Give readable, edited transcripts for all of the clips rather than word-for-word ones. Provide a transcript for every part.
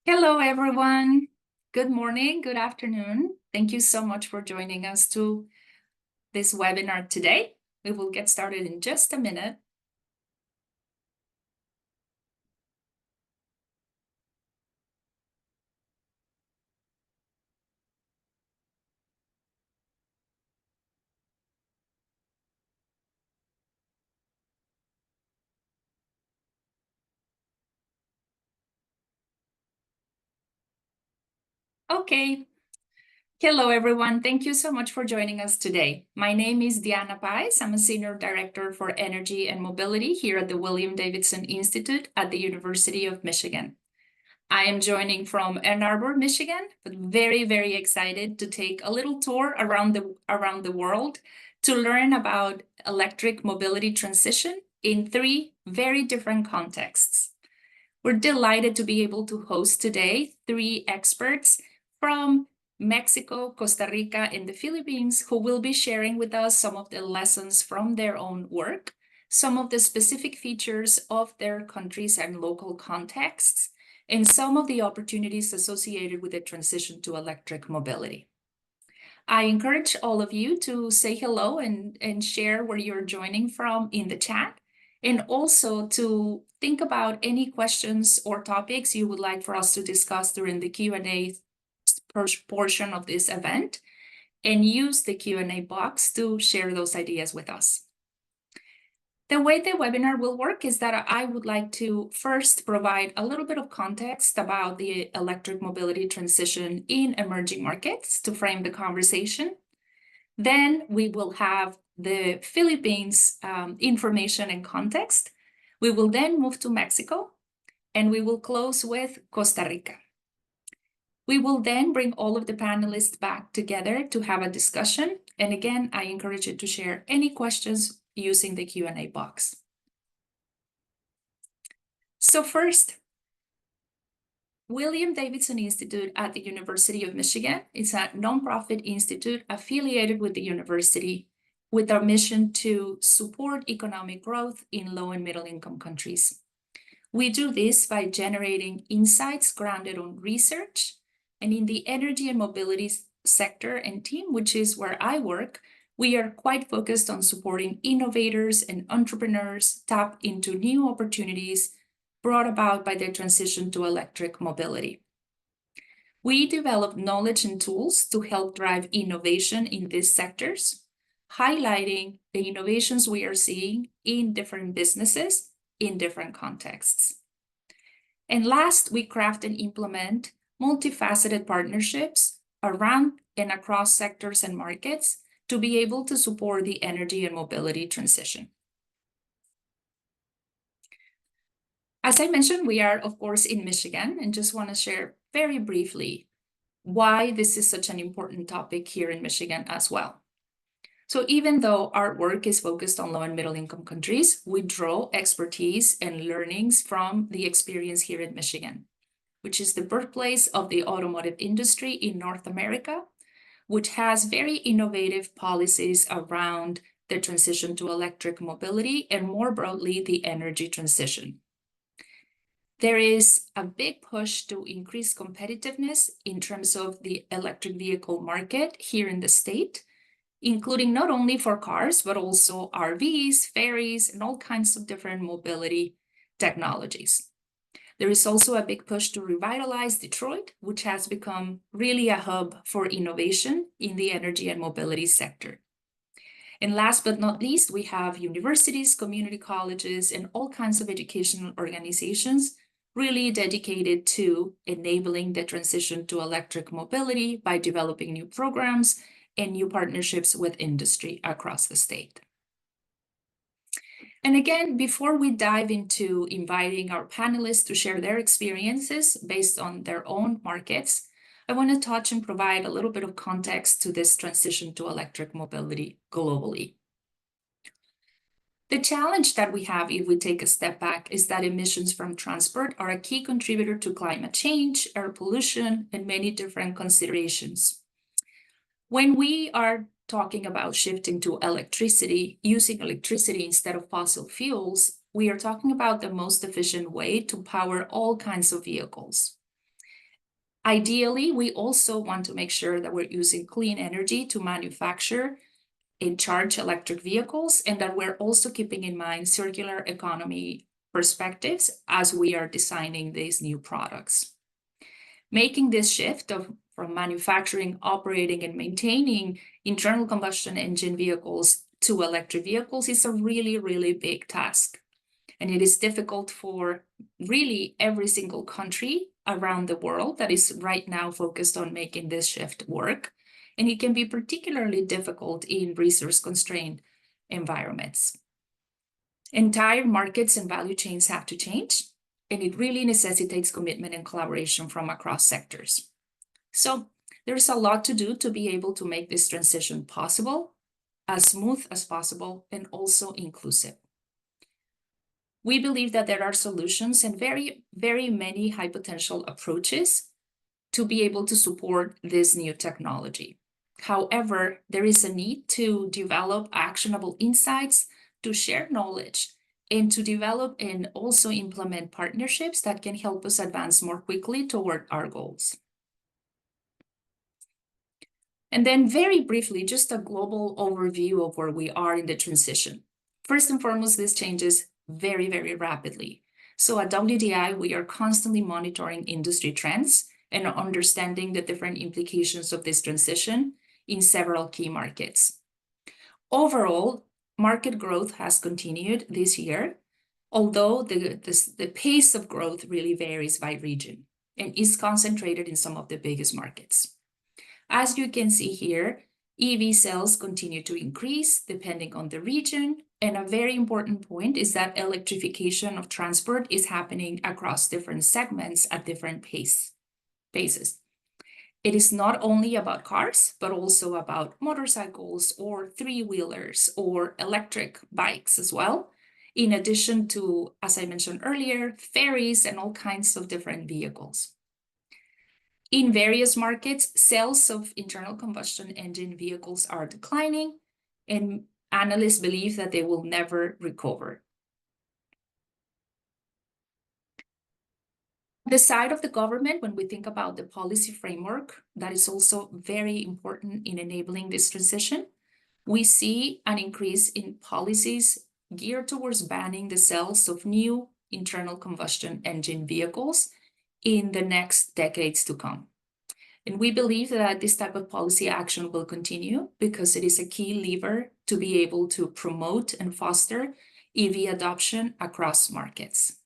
Hello, everyone. Good morning, good afternoon. Thank you so much for joining us to this webinar today. We will get started in just a minute. Okay. Hello, everyone. Thank you so much for joining us today. My name is Diana Pais. I'm a Senior Director for Energy and Mobility here at the William Davidson Institute at the University of Michigan. I am joining from Ann Arbor, Michigan, but very excited to take a little tour around the world to learn about electric mobility transition in 3 very different contexts. We're delighted to be able to host today 3 experts from Mexico, Costa Rica, and the Philippines who will be sharing with us some of the lessons from their own work, some of the specific features of their countries and local contexts, and some of the opportunities associated with the transition to electric mobility. I encourage all of you to say hello and share where you're joining from in the chat, and also to think about any questions or topics you would like for us to discuss during the Q&A portion of this event, and use the Q&A box to share those ideas with us. The way the webinar will work is that I would like to first provide a little bit of context about the electric mobility transition in emerging markets to frame the conversation. Then we will have the Philippines information and context. We will then move to Mexico, and we will close with Costa Rica. We will then bring all of the panelists back together to have a discussion. And again, I encourage you to share any questions using the Q&A box. So first, William Davidson Institute at the University of Michigan is a nonprofit institute affiliated with the university with our mission to support economic growth in low and middle income countries. We do this by generating insights grounded on research, and in the energy and mobility sector and team, which is where I work, we are quite focused on supporting innovators and entrepreneurs tap into new opportunities brought about by the transition to electric mobility. We develop knowledge and tools to help drive innovation in these sectors, highlighting the innovations we are seeing in different businesses in different contexts. And last, we craft and implement multifaceted partnerships around and across sectors and markets to be able to support the energy and mobility transition. As I mentioned, we are, of course, in Michigan, and just want to share very briefly why this is such an important topic here in Michigan as well. So even though our work is focused on low and middle income countries, we draw expertise and learnings from the experience here in Michigan, which is the birthplace of the automotive industry in North America, which has very innovative policies around the transition to electric mobility and more broadly, the energy transition. There is a big push to increase competitiveness in terms of the electric vehicle market here in the state, including not only for cars, but also RVs, ferries, and all kinds of different mobility technologies. There is also a big push to revitalize Detroit, which has become really a hub for innovation in the energy and mobility sector. And last but not least, we have universities, community colleges, and all kinds of educational organizations really dedicated to enabling the transition to electric mobility by developing new programs and new partnerships with industry across the state. And again, before we dive into inviting our panelists to share their experiences based on their own markets, I want to touch and provide a little bit of context to this transition to electric mobility globally. The challenge that we have if we take a step back is that emissions from transport are a key contributor to climate change, air pollution, and many different considerations. When we are talking about shifting to electricity, using electricity instead of fossil fuels, we are talking about the most efficient way to power all kinds of vehicles. Ideally, we also want to make sure that we're using clean energy to manufacture and charge electric vehicles, and that we're also keeping in mind circular economy perspectives as we are designing these new products. Making this shift from manufacturing, operating, and maintaining internal combustion engine vehicles to electric vehicles is a really, really big task. And it is difficult for really every single country around the world that is right now focused on making this shift work. And it can be particularly difficult in resource-constrained environments. Entire markets and value chains have to change, and it really necessitates commitment and collaboration from across sectors. So there's a lot to do to be able to make this transition possible, as smooth as possible, and also inclusive. We believe that there are solutions and very, very many high potential approaches to be able to support this new technology. However, there is a need to develop actionable insights, to share knowledge, and to develop and also implement partnerships that can help us advance more quickly toward our goals. And then very briefly, just a global overview of where we are in the transition. First and foremost, this changes very, very rapidly. So at WDI, we are constantly monitoring industry trends and understanding the different implications of this transition in several key markets. Overall, market growth has continued this year, although the pace of growth really varies by region and is concentrated in some of the biggest markets. As you can see here, EV sales continue to increase depending on the region. And a very important point is that electrification of transport is happening across different segments at different paces. It is not only about cars, but also about motorcycles or three-wheelers or electric bikes as well, in addition to, as I mentioned earlier, ferries and all kinds of different vehicles. In various markets, sales of internal combustion engine vehicles are declining, and analysts believe that they will never recover. The side of the government, when we think about the policy framework, that is also very important in enabling this transition. We see an increase in policies geared towards banning the sales of new internal combustion engine vehicles in the next decades to come. And we believe that this type of policy action will continue because it is a key lever to be able to promote and foster EV adoption across markets.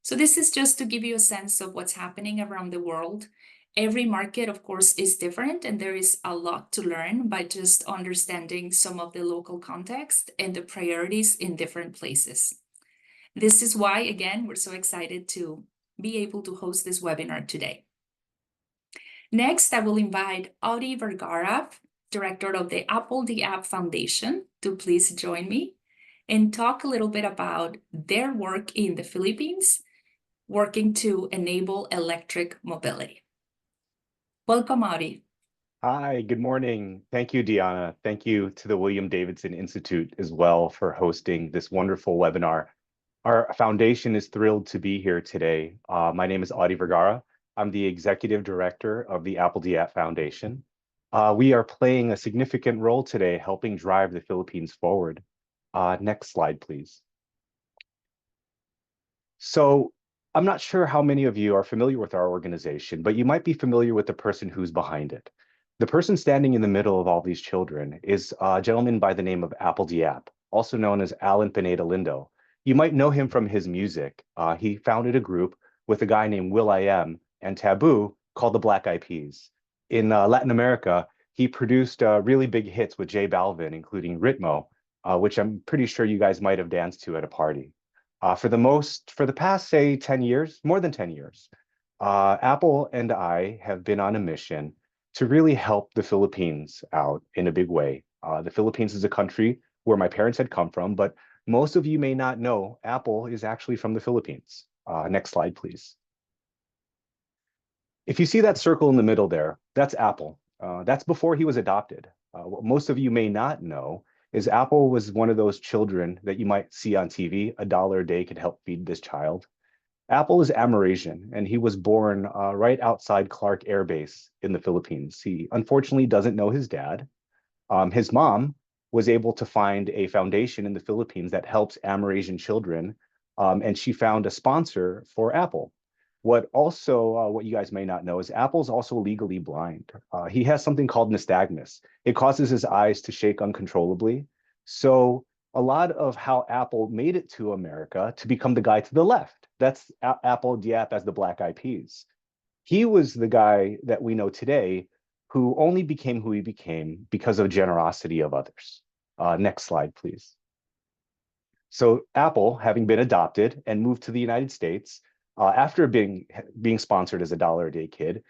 So this is just to give you a sense of what's happening around the world. Every market, of course, is different, and there is a lot to learn by just understanding some of the local context and the priorities in different places. This is why, again, we're so excited to be able to host this webinar today. Next, I will invite Audi Vergara, Director of the Apple the App Foundation, to please join me and talk a little bit about their work in the Philippines, working to enable electric mobility. Welcome, Audi. Hi, good morning. Thank you, Diana. Thank you to the William Davidson Institute as well for hosting this wonderful webinar. Our foundation is thrilled to be here today. My name is Audi Vergara. I'm the Executive Director of the Apple the App Foundation. We are playing a significant role today helping drive the Philippines forward. Next slide, please. So I'm not sure how many of you are familiar with our organization, but you might be familiar with the person who's behind it. The person standing in the middle of all these children is a gentleman by the name of Apple the App, also known as Alan Pineda Lindo. You might know him from his music. He founded a group with a guy named will.i.am and Taboo called the Black Eyed Peas. In Latin America, he produced really big hits with J Balvin, including Ritmo, which I'm pretty sure you guys might have danced to at a party. For the past, say, 10 years, more than 10 years, Apple and I have been on a mission to really help the Philippines out in a big way. The Philippines is a country where my parents had come from, but most of you may not know Apple is actually from the Philippines. Next slide, please. If you see that circle in the middle there, that's Apple. That's before he was adopted. What most of you may not know is Apple was one of those children that you might see on TV. $1 a day could help feed this child. Apple is Amerasian, and he was born right outside Clark Air Base in the Philippines. He unfortunately doesn't know his dad. His mom was able to find a foundation in the Philippines that helps Amerasian children, and she found a sponsor for Apple. What you guys may not know is Apple's also legally blind. He has something called nystagmus. It causes his eyes to shake uncontrollably. So a lot of how Apple made it to America to become the guy to the left. That's Apple Diap as the Black Eyed Peas. He was the guy that we know today who only became who he became because of generosity of others. Next slide, please. So Apple, having been adopted and moved to the United States after being sponsored as a dollar a day kid,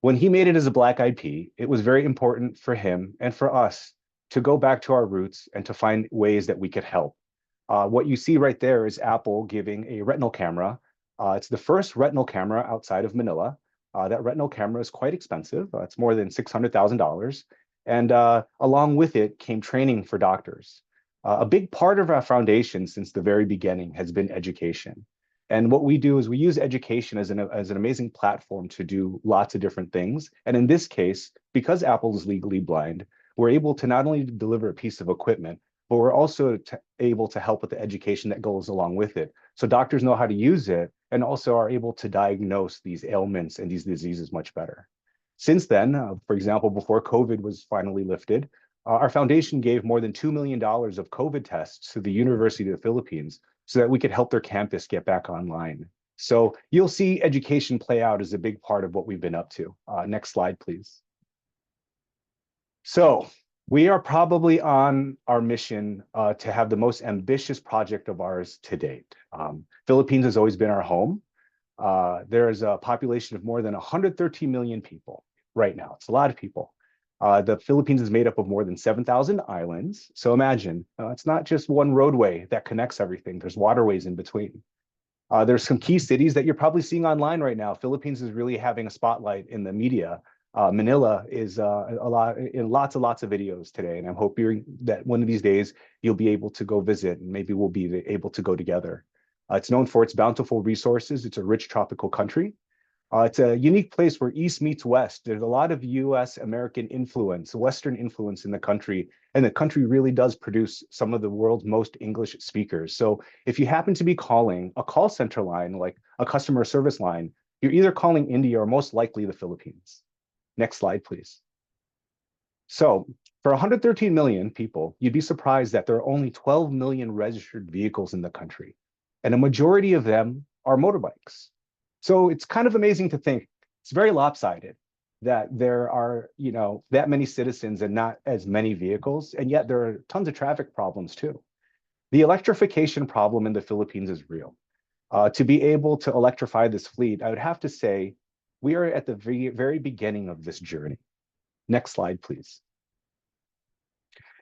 when he made it as a Black Eyed Pea, it was very important for him and for us to go back to our roots and to find ways that we could help. What you see right there is Apple giving a retinal camera. It's the first retinal camera outside of Manila. That retinal camera is quite expensive. It's more than $600,000. And along with it came training for doctors. A big part of our foundation since the very beginning has been education. And what we do is we use education as an amazing platform to do lots of different things. And in this case, because Apple is legally blind, we're able to not only deliver a piece of equipment, but we're also able to help with the education that goes along with it. So doctors know how to use it and also are able to diagnose these ailments and these diseases much better. Since then, for example, before COVID was finally lifted, our foundation gave more than $2 million of COVID tests to the University of the Philippines so that we could help their campus get back online. So you'll see education play out as a big part of what we've been up to. Next slide, please. So we are probably on our mission to have the most ambitious project of ours to date. Philippines has always been our home. There is a population of more than 113 million people right now. It's a lot of people. The Philippines is made up of more than 7,000 islands. So imagine, it's not just one roadway that connects everything. There's waterways in between. There's some key cities that you're probably seeing online right now. Philippines is really having a spotlight in the media. Manila is in lots of videos today, and I'm hoping that one of these days you'll be able to go visit, and maybe we'll be able to go together. It's known for its bountiful resources. It's a rich tropical country. It's a unique place where East meets West. There's a lot of US American influence, Western influence in the country, and the country really does produce some of the world's most English speakers. So if you happen to be calling a call center line, like a customer service line, you're either calling India or most likely the Philippines. Next slide, please. So for 113 million people, you'd be surprised that there are only 12 million registered vehicles in the country, and a majority of them are motorbikes. So it's kind of amazing to think, it's very lopsided that there are, that many citizens and not as many vehicles, and yet there are tons of traffic problems too. The electrification problem in the Philippines is real. To be able to electrify this fleet, I would have to say we are at the very beginning of this journey. Next slide, please.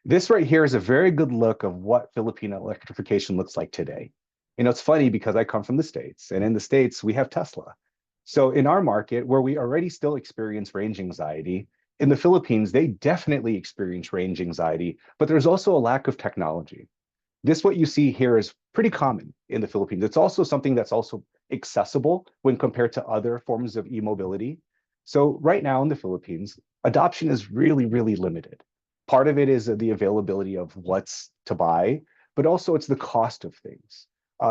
This right here is a very good look of what Philippine electrification looks like today. It's funny because I come from the States, and in the States, we have Tesla. So in our market, where we already still experience range anxiety, in the Philippines, they definitely experience range anxiety, but there's also a lack of technology. What you see here is pretty common in the Philippines. It's also something that's also accessible when compared to other forms of e-mobility. So right now in the Philippines, adoption is really, really limited. Part of it is the availability of what's to buy, but also it's the cost of things.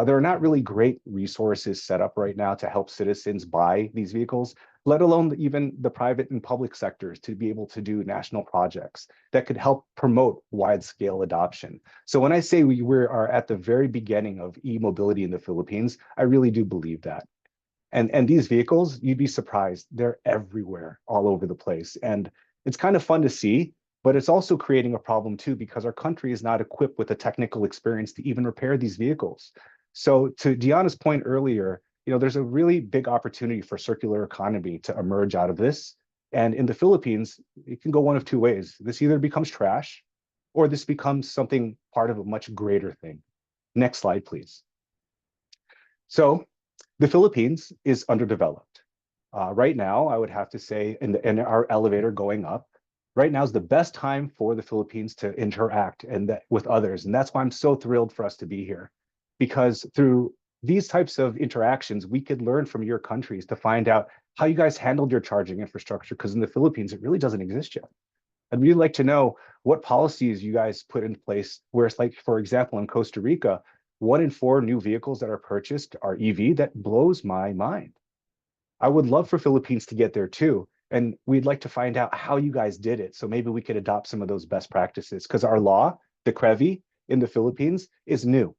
There are not really great resources set up right now to help citizens buy these vehicles, let alone even the private and public sectors to be able to do national projects that could help promote wide-scale adoption. So when I say we are at the very beginning of e-mobility in the Philippines, I really do believe that. And these vehicles, you'd be surprised, they're everywhere, all over the place. And it's kind of fun to see, but it's also creating a problem too, because our country is not equipped with the technical experience to even repair these vehicles. So to Diana's point earlier, there's a really big opportunity for circular economy to emerge out of this. And in the Philippines, it can go one of two ways. This either becomes trash or this becomes something part of a much greater thing. Next slide, please. So the Philippines is underdeveloped. Right now, I would have to say in our elevator going up, right now is the best time for the Philippines to interact with others. And that's why I'm so thrilled for us to be here. Because through these types of interactions, we could learn from your countries to find out how you guys handled your charging infrastructure, because in the Philippines, it really doesn't exist yet. I'd really like to know what policies you guys put in place, where it's like, for example, in Costa Rica, 1 in 4 new vehicles that are purchased are EV. That blows my mind. I would love for Philippines to get there too. And we'd like to find out how you guys did it. So maybe we could adopt some of those best practices, because our law, the CREVI in the Philippines, is new.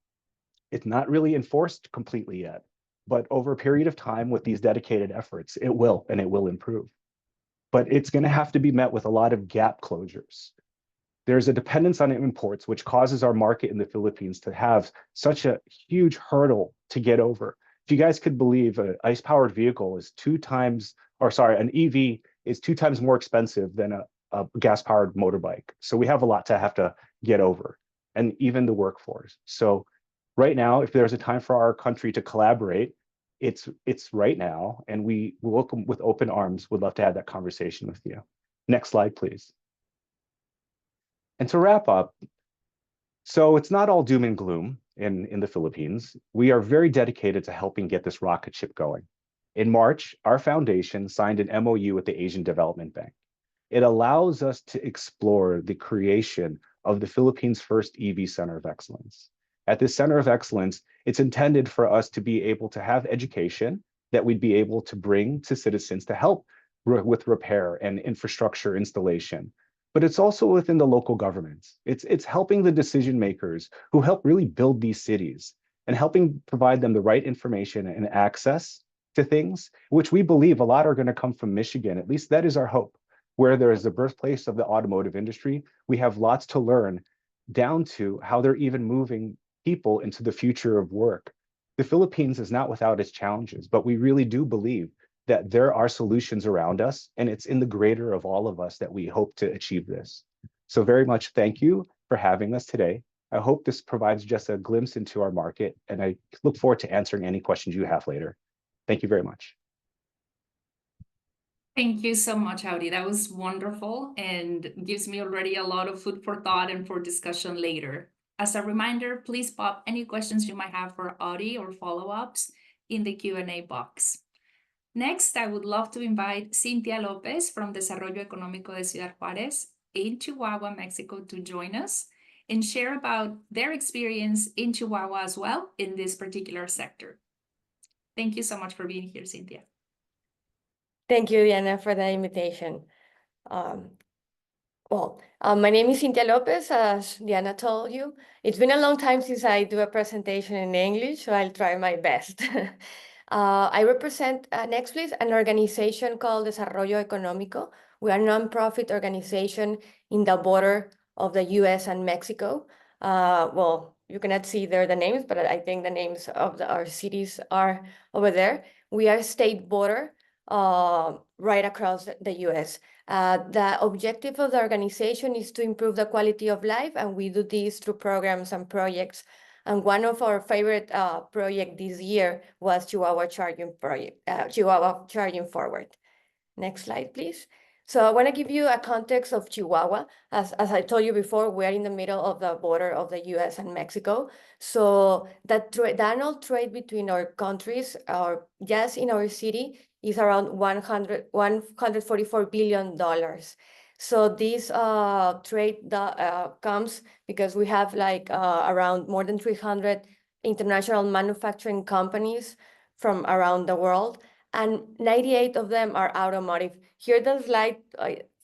It's not really enforced completely yet, but over a period of time with these dedicated efforts, it will, and it will improve. But it's going to have to be met with a lot of gap closures. There's a dependence on imports, which causes our market in the Philippines to have such a huge hurdle to get over. If you guys could believe, an ICE-powered vehicle is 2 times, or sorry, an EV is 2 times more expensive than a gas-powered motorbike. So we have a lot to have to get over, and even the workforce. So right now, if there's a time for our country to collaborate, it's right now, and we welcome with open arms. Would love to have that conversation with you. Next slide, please. And to wrap up, so it's not all doom and gloom in the Philippines. We are very dedicated to helping get this rocket ship going. In March, our foundation signed an MOU with the Asian Development Bank. It allows us to explore the creation of the Philippines' first EV Center of Excellence. At this Center of Excellence, it's intended for us to be able to have education that we'd be able to bring to citizens to help with repair and infrastructure installation. But it's also within the local governments. It's helping the decision makers who help really build these cities and helping provide them the right information and access to things, which we believe a lot are going to come from Michigan. At least that is our hope. Where there is the birthplace of the automotive industry, we have lots to learn, down to how they're even moving people into the future of work. The Philippines is not without its challenges, but we really do believe that there are solutions around us, and it's in the greater of all of us that we hope to achieve this. So very much thank you for having us today. I hope this provides just a glimpse into our market, and I look forward to answering any questions you have later. Thank you very much. Thank you so much, Audi. That was wonderful and gives me already a lot of food for thought and for discussion later. As a reminder, please pop any questions you might have for Audi or follow-ups in the Q&A box. Next, I would love to invite Cynthia Lopez from Desarrollo Económico de Ciudad Juárez in Chihuahua, Mexico, to join us and share about their experience in Chihuahua as well in this particular sector. Thank you so much for being here, Cynthia. Thank you, Diana, for the invitation. My name is Cynthia Lopez, as Diana told you. It's been a long time since I do a presentation in English, so I'll try my best. I represent, next please, an organization called Desarrollo Económico. We are a nonprofit organization in the border of the US and Mexico. You cannot see there the names, but I think the names of our cities are over there. We are state border right across the US. The objective of the organization is to improve the quality of life, and we do this through programs and projects. And one of our favorite projects this year was Chihuahua Charging Forward. Next slide, please. So I want to give you a context of Chihuahua. As I told you before, we're in the middle of the border of the US and Mexico. So the annual trade between our countries, or just in our city, is around $144 billion. So this trade comes because we have around more than 300 international manufacturing companies from around the world, and 98 of them are automotive. Here the slide,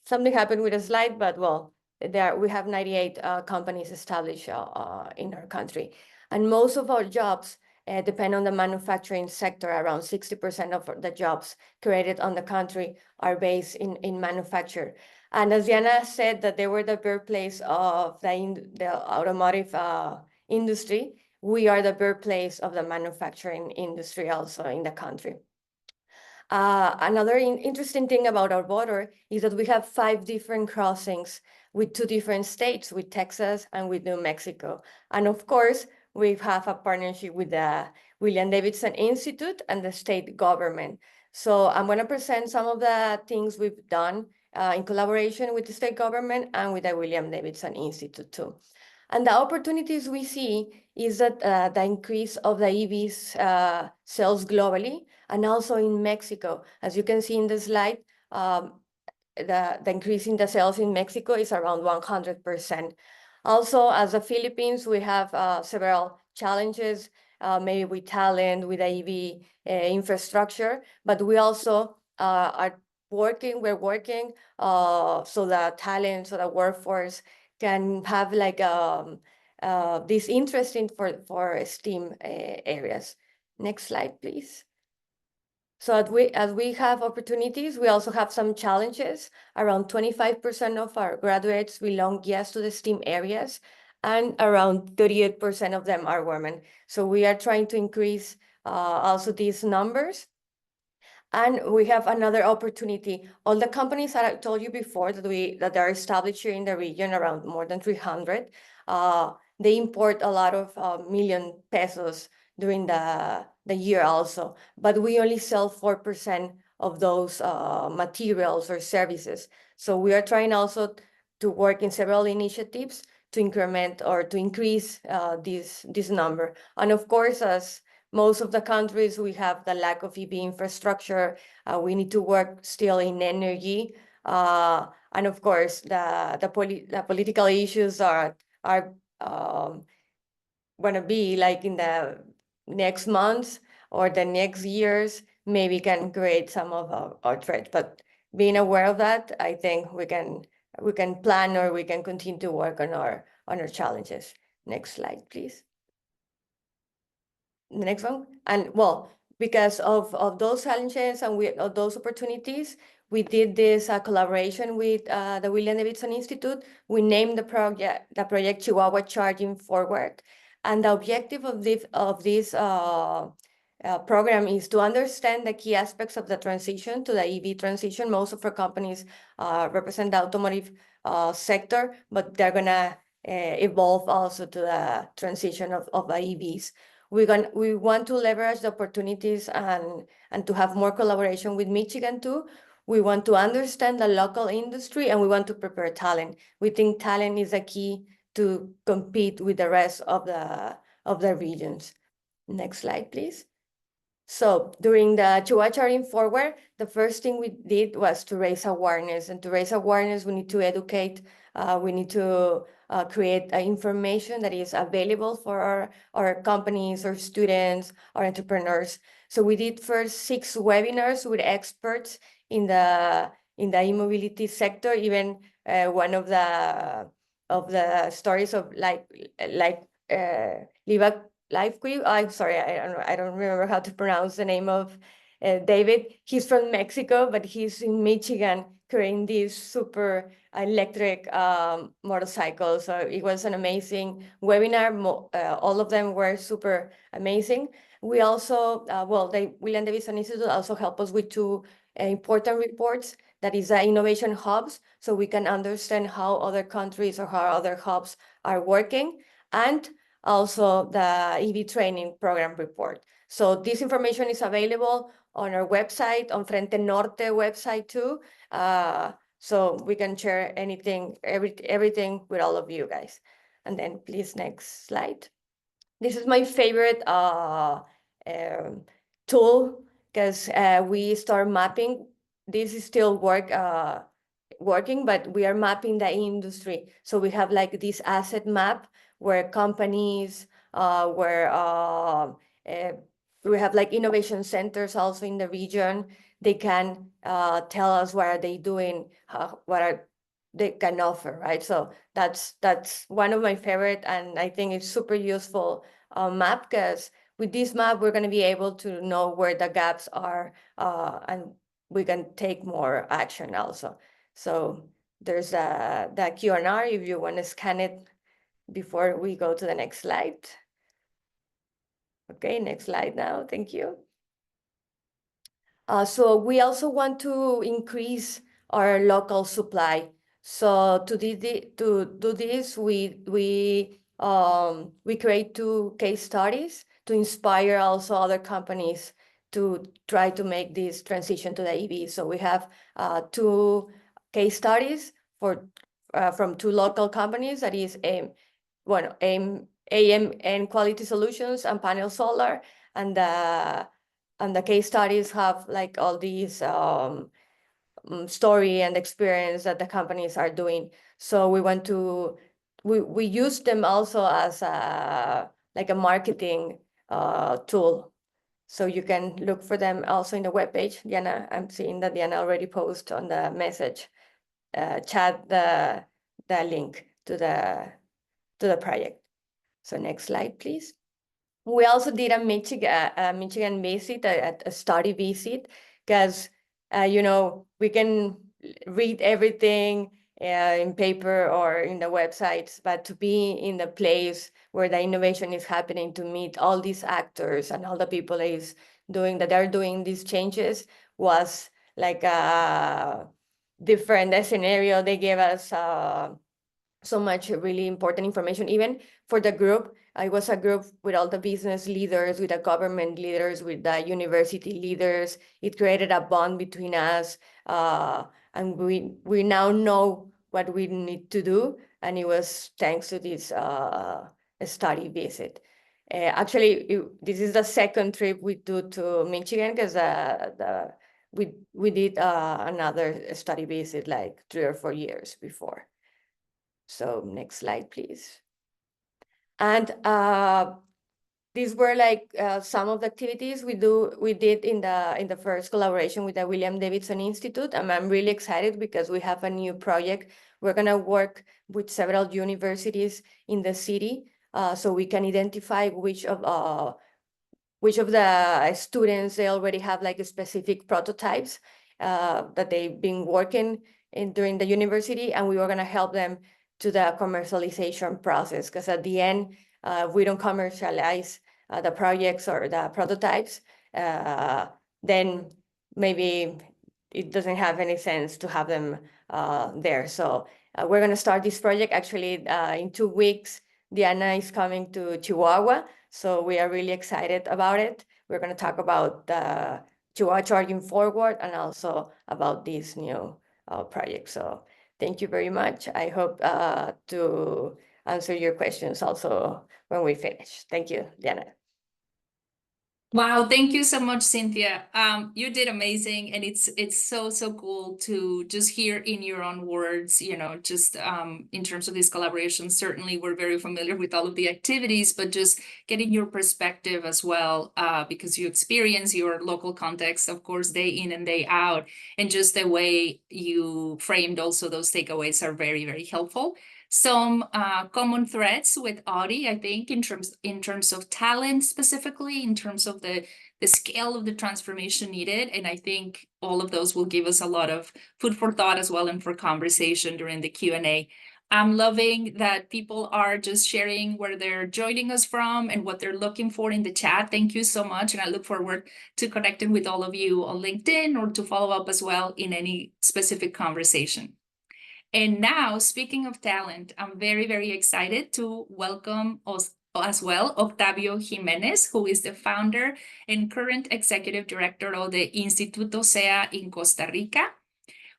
something happened with the slide, but we have 98 companies established in our country. And most of our jobs depend on the manufacturing sector. Around 60% of the jobs created on the country are based in manufacture. And as Diana said, that they were the birthplace of the automotive industry, we are the birthplace of the manufacturing industry also in the country. Another interesting thing about our border is that we have 5 different crossings with 2 different states, with Texas and with New Mexico. And of course, we have a partnership with the William Davidson Institute and the state government. So I'm going to present some of the things we've done in collaboration with the state government and with the William Davidson Institute too. And the opportunities we see is that the increase of the EVs sales globally and also in Mexico. As you can see in the slide, the increase in the sales in Mexico is around 100%. Also, as the Philippines, we have several challenges, maybe with talent, with EV infrastructure, but we also we're working so the talent, so the workforce can have like this interest in for STEAM areas. Next slide, please. So as we have opportunities, we also have some challenges. Around 25% of our graduates belong, yes, to the STEAM areas, and around 38% of them are women. So we are trying to increase also these numbers. And we have another opportunity. All the companies that I told you before that are established here in the region, around more than 300, they import a lot of million pesos during the year also, but we only sell 4% of those materials or services. So we are trying also to work in several initiatives to increment or to increase this number. And of course, as most of the countries, we have the lack of EV infrastructure. We need to work still in energy. And of course, the political issues are going to be like in the next months or the next years, maybe can create some of our threats. But being aware of that, I think we can plan or we can continue to work on our challenges. Next slide, please. The next one. And well, because of those challenges and of those opportunities, we did this collaboration with the William Davidson Institute. We named the project Chihuahua Charging Forward. And the objective of this program is to understand the key aspects of the transition to the EV transition. Most of our companies represent the automotive sector, but they're gonna evolve also to the transition of the EVs. We want to leverage the opportunities and to have more collaboration with Michigan too. We want to understand the local industry and we want to prepare talent. We think talent is a key to compete with the rest of the regions. Next slide, please. So during the Chihuahua Charging Forward, the first thing we did was to raise awareness. And to raise awareness, we need to educate. We need to create information that is available for our companies, our students, our entrepreneurs. So we did first 6 webinars with experts in the e-mobility sector. Even one of the stories of Live, I'm sorry, I don't remember how to pronounce the name of David. He's from Mexico, but he's in Michigan creating these super electric motorcycles. So it was an amazing webinar. All of them were super amazing. We also, the William Davidson Institute also helped us with 2 important reports. That is innovation hubs, so we can understand how other countries or how other hubs are working, and also the EV training program report. So this information is available on our website, on Frente Norte website too. So we can share everything with all of you guys. And then please, next slide. This is my favorite tool because we start mapping. This is still working, but we are mapping the industry. So we have like this asset map where companies, we have like innovation centers also in the region. They can tell us what are they doing, they can offer, right? So that's one of my favorite, and I think it's super useful map, because with this map, we're going to be able to know where the gaps are, and we can take more action also. So there's the Q&R if you want to scan it before we go to the next slide. Okay, next slide now. Thank you. So we also want to increase our local supply. So to do this, we create 2 case studies to inspire also other companies to try to make this transition to the EV. So we have 2 case studies from 2 local companies. That is AIM AM and quality solutions and panel solar, and the case studies have like all these story and experience that the companies are doing. So we use them also as like a marketing tool. So you can look for them also in the webpage. Diana, I'm seeing that Diana already posted on the message chat the link to the project. So next slide, please. We also did a Michigan visit, a study visit, because you know, we can read everything in paper or in the websites, but to be in the place where the innovation is happening, to meet all these actors and all the people that are doing these changes, was like a different scenario. They gave us so much really important information, even for the group. It was a group with all the business leaders, with the government leaders, with the university leaders. It created a bond between us, and we now know what we need to do. And it was thanks to this study visit. Actually, this is the second trip we do to Michigan, because we did another study visit like 3 or 4 years before. So next slide, please. And these were like some of the activities we did in the first collaboration with the William Davidson Institute. And I'm really excited because we have a new project. We're gonna work with several universities in the city, so we can identify which of the students, they already have like specific prototypes that they've been working in during the university, and we were gonna help them to the commercialization process, because at the end, we don't commercialize the projects or the prototypes, then maybe it doesn't have any sense to have them there. So we're gonna start this project actually in 2 weeks. Diana is coming to Chihuahua, so we are really excited about it. We're gonna talk about the Chihuahua Charging Forward and also about this new project. So thank you very much. I hope to answer your questions also when we finish. Thank you, Diana. Wow, thank you so much, Cynthia. You did amazing, and it's so cool to just hear in your own words, you know, just in terms of this collaboration. Certainly, we're very familiar with all of the activities, but just getting your perspective as well, because you experience your local context, of course, day in and day out, and just the way you framed also those takeaways are very helpful. Some common threads with Audi, I think, in terms of talent, specifically in terms of the scale of the transformation needed. And I think all of those will give us a lot of food for thought as well, and for conversation during the Q&A. I'm loving that people are just sharing where they're joining us from and what they're looking for in the chat. Thank you so much. And I look forward to connecting with all of you on LinkedIn, or to follow up as well in any specific conversation. And now, speaking of talent, I'm very excited to welcome us as well Octavio Jimenez, who is the founder and current executive director of the Instituto SEA in Costa Rica,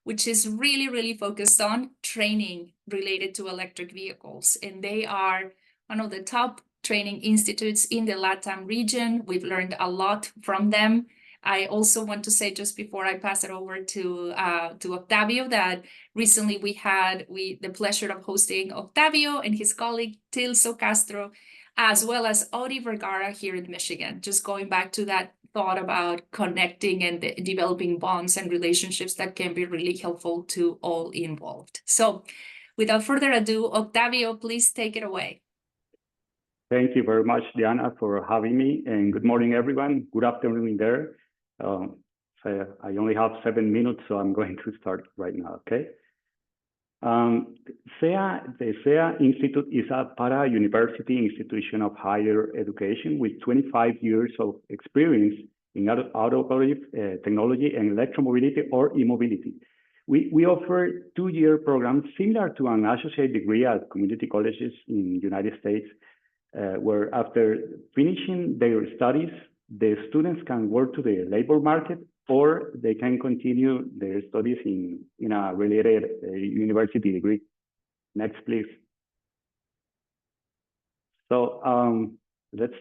which is really focused on training related to electric vehicles. And they are one of the top training institutes in the LATAM region. We've learned a lot from them. I also want to say, just before I pass it over to Octavio, that recently we had the pleasure of hosting Octavio and his colleague Tilso Castro, as well as Audi Vergara here in Michigan. Just going back to that thought about connecting and developing bonds and relationships that can be really helpful to all involved. So without further ado, Octavio, please take it away. Thank you very much, Diana, for having me, and good morning, everyone. Good afternoon there. So I only have 7 minutes, so I'm going to start right now, okay? The SEA Institute is a para-university institution of higher education with 25 years of experience in automotive technology and electromobility or e-mobility. We offer 2-year programs similar to an associate degree at community colleges in the United States, where after finishing their studies, the students can work to the labor market, or they can continue their studies in a related university degree. Next, please. So let's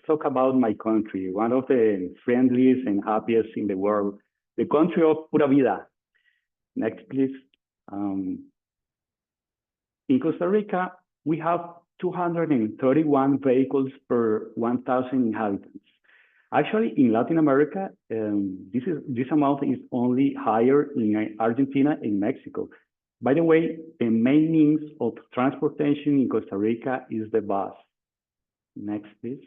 talk about my country, one of the friendliest and happiest in the world, the country of Pura Vida. Next, please. In Costa Rica, we have 231 vehicles per 1,000 inhabitants. Actually, in Latin America, this amount is only higher in Argentina and Mexico. By the way, the main means of transportation in Costa Rica is the bus. Next, please.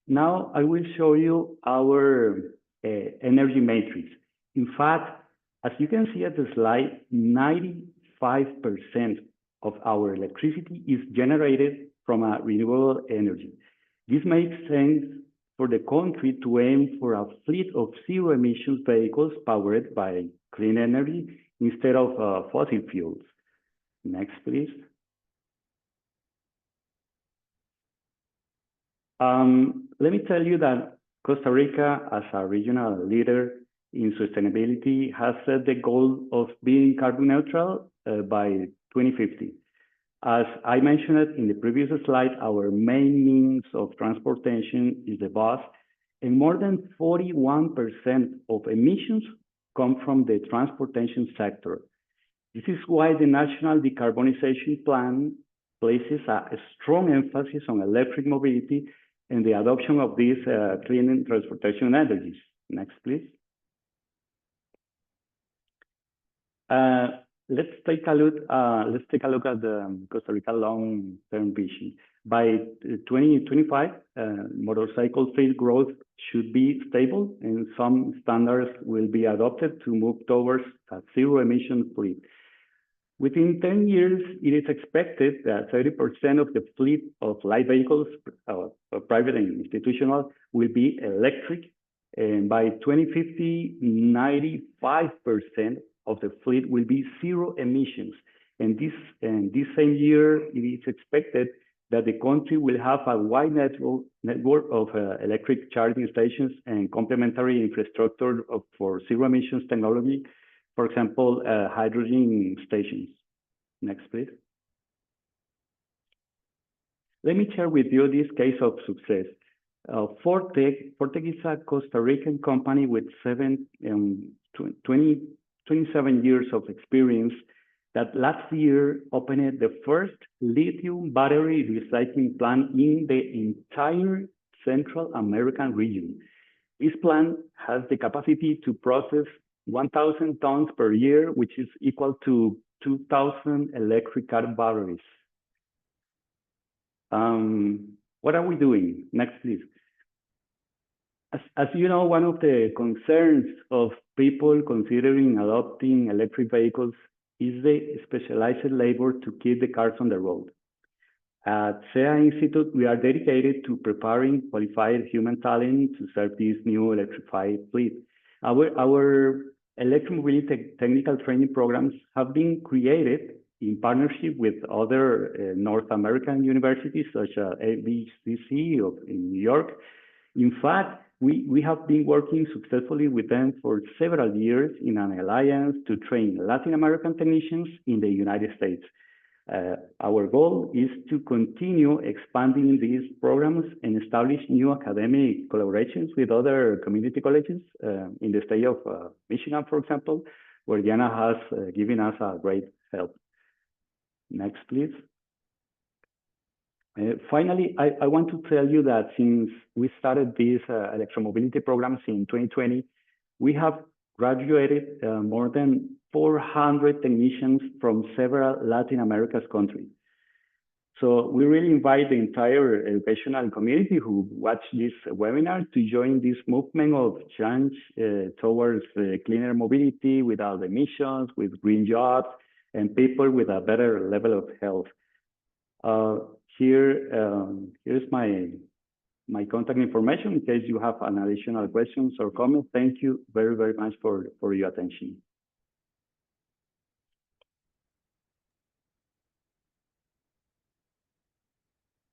Now I will show you our energy matrix. In fact, as you can see at the slide, 95% of our electricity is generated from a renewable energy. This makes sense for the country to aim for a fleet of zero emissions vehicles powered by clean energy instead of fossil fuels. Next, please. Let me tell you that Costa Rica, as a regional leader in sustainability, has set the goal of being carbon neutral by 2050. As I mentioned in the previous slide, our main means of transportation is the bus, and more than 41% of emissions come from the transportation sector. This is why the National Decarbonization Plan places a strong emphasis on electric mobility and the adoption of these clean transportation energies. Next, please. Let's take a look at the Costa Rica long-term vision. By 2025, motorcycle fleet growth should be stable, and some standards will be adopted to move towards a zero-emission fleet. Within 10 years, it is expected that 30% of the fleet of light vehicles, private and institutional, will be electric, and by 2050, 95% of the fleet will be zero emissions. And this same year, it is expected that the country will have a wide network of electric charging stations and complementary infrastructure for zero emissions technology, for example, hydrogen stations. Next, please. Let me share with you this case of success. Fortec is a Costa Rican company with 27 years of experience that last year opened the first lithium battery recycling plant in the entire Central American region. This plant has the capacity to process 1,000 tons per year, which is equal to 2,000 electric car batteries. What are we doing? Next, please. As you know, one of the concerns of people considering adopting electric vehicles is the specialized labor to keep the cars on the road. At CEA Institute, we are dedicated to preparing qualified human talent to serve this new electrified fleet. Our electromobility technical training programs have been created in partnership with other North American universities, such as ABCC in New York. In fact, we have been working successfully with them for several years in an alliance to train Latin American technicians in the United States. Our goal is to continue expanding these programs and establish new academic collaborations with other community colleges in the state of Michigan, for example, where Diana has given us a great help. Next, please. Finally, I want to tell you that since we started these electromobility programs in 2020, we have graduated more than 400 technicians from several Latin America's countries. So we really invite the entire educational community who watch this webinar to join this movement of change towards cleaner mobility without emissions, with green jobs, and people with a better level of health. Here's my contact information in case you have an additional questions or comments. Thank you very, very much for your attention.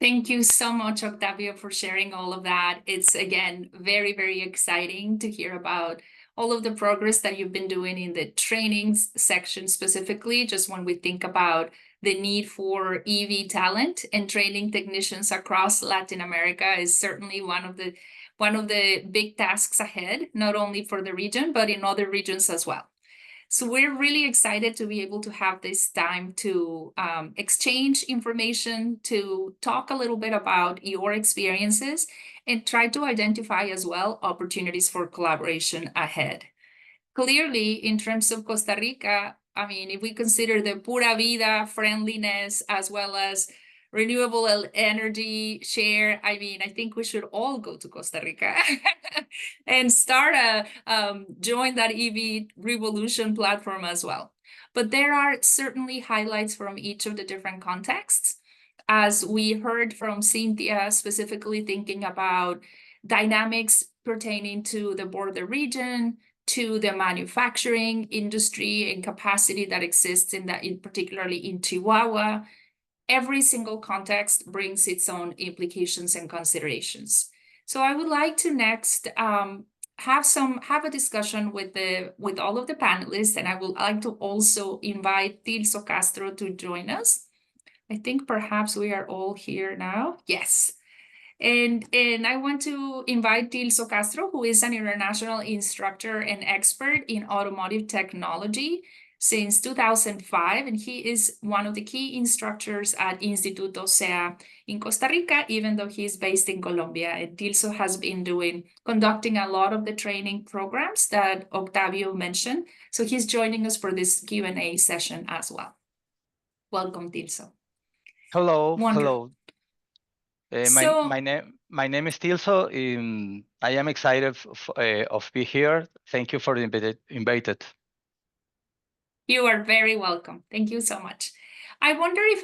Thank you so much, Octavio, for sharing all of that. It's, again, very, very exciting to hear about all of the progress that you've been doing in the trainings section specifically, just when we think about the need for EV talent and training technicians across Latin America is certainly one of the big tasks ahead, not only for the region, but in other regions as well. So we're really excited to be able to have this time to exchange information, to talk a little bit about your experiences, and try to identify as well opportunities for collaboration ahead. Clearly, in terms of Costa Rica, I mean, if we consider the pura vida friendliness as well as renewable energy share, I mean, I think we should all go to Costa Rica and start join that EV revolution platform as well. But there are certainly highlights from each of the different contexts. As we heard from Cynthia, specifically thinking about dynamics pertaining to the border region, to the manufacturing industry and capacity that exists particularly in Chihuahua. Every single context brings its own implications and considerations. So I would like to next have a discussion with all of the panelists, and I would like to also invite Tilso Castro to join us. I think perhaps we are all here now. Yes. And I want to invite Tilso Castro, who is an international instructor and expert in automotive technology since 2005, and he is one of the key instructors at Instituto SEA in Costa Rica, even though he is based in Colombia. And Tilso has been conducting a lot of the training programs that Octavio mentioned, so he's joining us for this Q&A session as well. Welcome, Tilso. Hello, Wonderful. hello. My name is Tilso. I am excited of be here. Thank you for the invited. You are very welcome. Thank you so much. I wonder if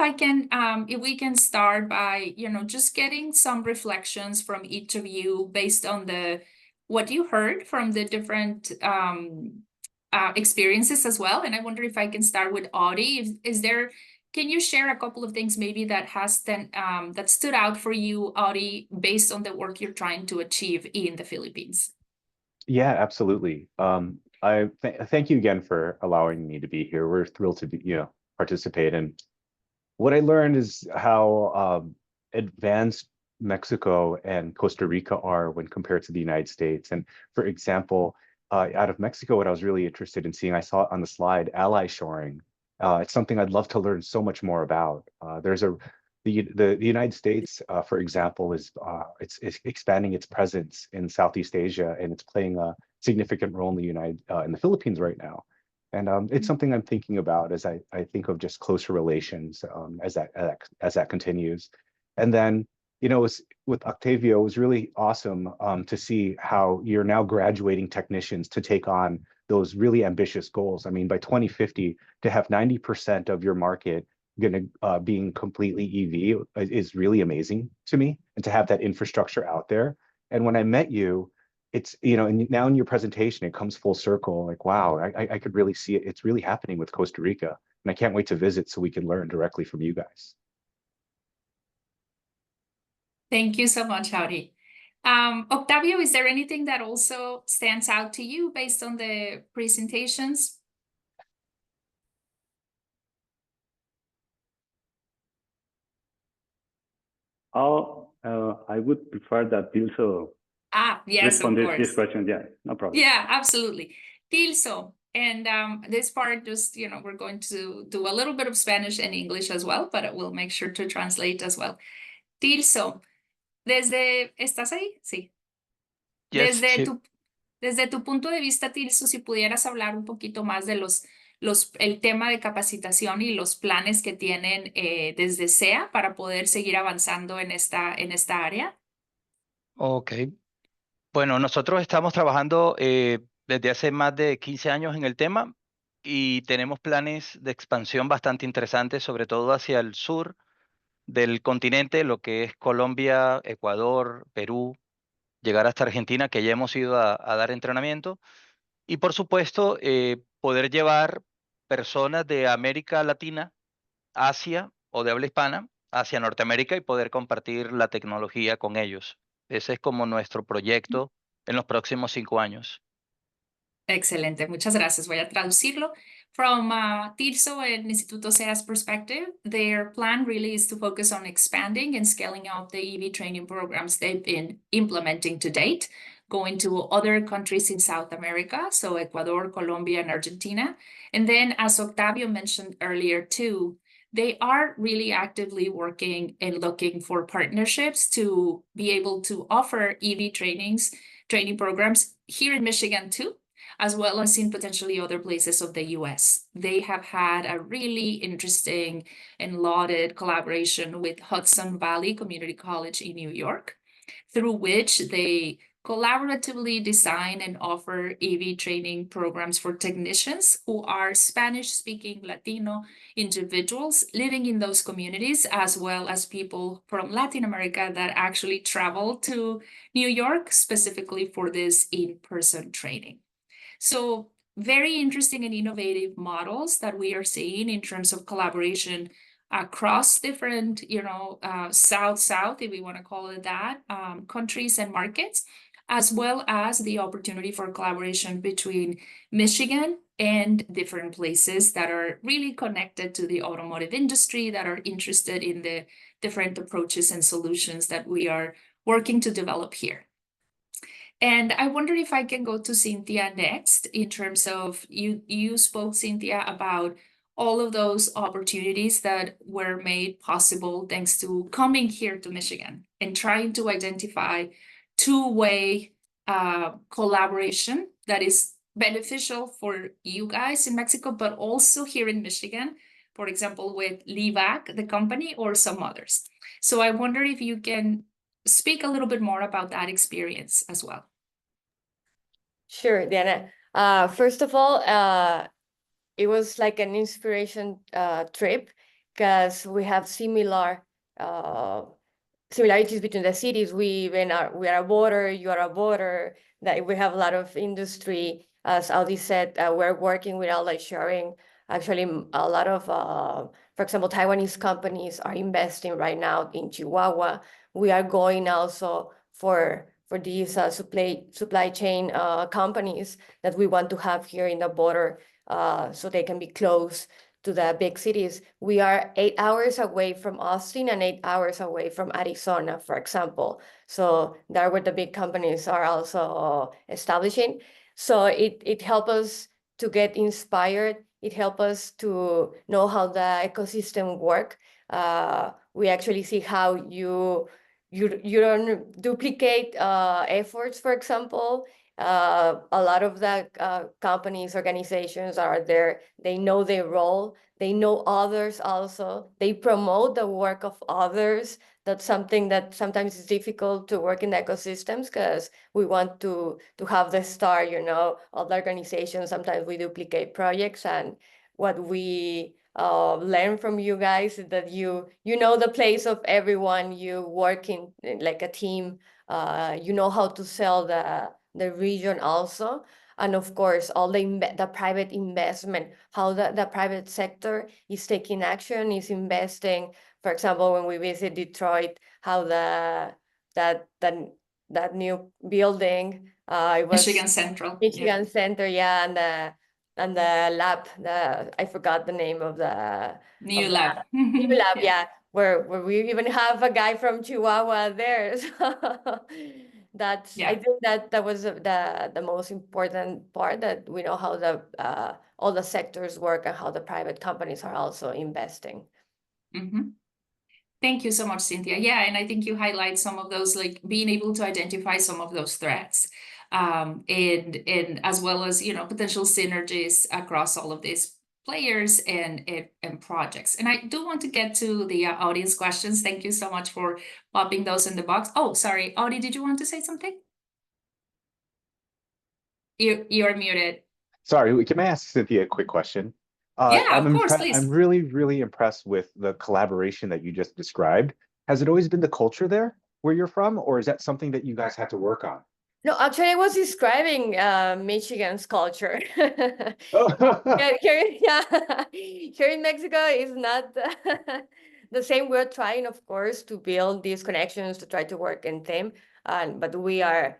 we can start by, just getting some reflections from each of you based on what you heard from the different experiences as well. And I wonder if I can start with Audie. Can you share a couple of things maybe that stood out for you, Audie, based on the work you're trying to achieve in the Philippines? Yeah, absolutely. I thank you again for allowing me to be here. We're thrilled to participate. And what I learned is how advanced Mexico and Costa Rica are when compared to the United States. And for example, out of Mexico, what I was really interested in seeing, I saw it on the slide, ally shoring. It's something I'd love to learn so much more about. The United States, for example, is expanding its presence in Southeast Asia, and it's playing a significant role in the Philippines right now. And it's something I'm thinking about as I think of just closer relations as that continues. And then, with Octavio, it was really awesome to see how you're now graduating technicians to take on those really ambitious goals. I mean, by 2050, to have 90% of your market being completely EV is really amazing to me, and to have that infrastructure out there. And when I met you, it's, and now in your presentation, it comes full circle. Like, wow, I could really see it. It's really happening with Costa Rica. And I can't wait to visit so we can learn directly from you guys. Thank you so much, Audie. Octavio, is there anything that also stands out to you based on the presentations? I would prefer that Tilso yes, respond of to this question. Yeah, no problem. Yeah, absolutely. Tilso, and this part just, we're going to do a little bit of Spanish and English as well, but we'll make sure to translate as well. Tilso, ¿estás ahí? Sí. Yes, Desde tu punto de vista, Tilso, si pudieras hablar un poquito más de el tema de capacitación y los planes que tienen desde SEA para poder seguir avanzando en esta área. Ok. Bueno, nosotros estamos trabajando desde hace más de 15 años en el tema y tenemos planes de expansión bastante interesantes, sobre todo hacia el sur del continente, lo que es Colombia, Ecuador, Perú, llegar hasta Argentina, que ya hemos ido a dar entrenamiento. Y por supuesto, poder llevar personas de América Latina, Asia o de habla hispana hacia Norteamérica y poder compartir la tecnología con ellos. Ese es como nuestro proyecto en los próximos 5 años. Excelente, muchas gracias. Voy a traducirlo. From Tirso and Instituto Cea's perspective, their plan really is to focus on expanding and scaling up the EV training programs they've been implementing to date, going to other countries in South America, so Ecuador, Colombia, and Argentina. And then, as Octavio mentioned earlier too, they are really actively working and looking for partnerships to be able to offer EV training programs here in Michigan too, as well as in potentially other places of the US. They have had a really interesting and lauded collaboration with Hudson Valley Community College in New York, through which they collaboratively design and offer EV training programs for technicians who are Spanish-speaking Latino individuals living in those communities, as well as people from Latin America that actually travel to New York specifically for this in-person training. So very interesting and innovative models that we are seeing in terms of collaboration across different, South, if we want to call it that, countries and markets, as well as the opportunity for collaboration between Michigan and different places that are really connected to the automotive industry, that are interested in the different approaches and solutions that we are working to develop here. And I wonder if I can go to Cynthia next in terms of you spoke, Cynthia, about all of those opportunities that were made possible thanks to coming here to Michigan and trying to identify two-way collaboration that is beneficial for you guys in Mexico, but also here in Michigan, for example, with LIVAC, the company, or some others. So I wonder if you can speak a little bit more about that experience as well. Sure, Diana. First of all, it was like an inspiration trip because we have similar similarities between the cities. We are a border, you are a border, that we have a lot of industry. As Audi said, we're working with outlet sharing. Actually, a lot of, for example, Taiwanese companies are investing right now in Chihuahua. We are going also for these supply chain companies that we want to have here in the border so they can be close to the big cities. We are 8 hours away from Austin and 8 hours away from Arizona, for example. So there where the big companies are also establishing. So it helps us to get inspired. It helps us to know how the ecosystem work. We actually see how you don't duplicate efforts, for example. A lot of the companies, organizations are there. They know their role. They know others also. They promote the work of others. That's something that sometimes is difficult to work in ecosystems because we want to have the star, of the organization. Sometimes we duplicate projects, and what we learn from you guys is that you know the place of everyone. You work in like a team. You know how to sell the region also. And of course, all the private investment, how the private sector is taking action, is investing. For example, when we visit Detroit, how that new building, it was Michigan Central. Michigan Center, yeah, and the lab, I forgot the name of the New lab. New lab, yeah, where we even have a guy from Chihuahua there. So I think that was the most important part, that we know how all the sectors work and how the private companies are also investing. Mm-hmm. Thank you so much, Cynthia. Yeah, and I think you highlight some of those, like being able to identify some of those threats, and as well as potential synergies across all of these players and projects. And I do want to get to the audience questions. Thank you so much for popping those in the box. Oh, sorry, Audi, did you want to say something? You're muted. Sorry, can I ask Cynthia a quick question? Yeah, of course, please. I'm really, really impressed with the collaboration that you just described. Has it always been the culture there where you're from, or is that something that you guys had to work on? No, actually, I was describing Michigan's culture. Here in Mexico is not the same. We're trying, of course, to build these connections to try to work in them, but we are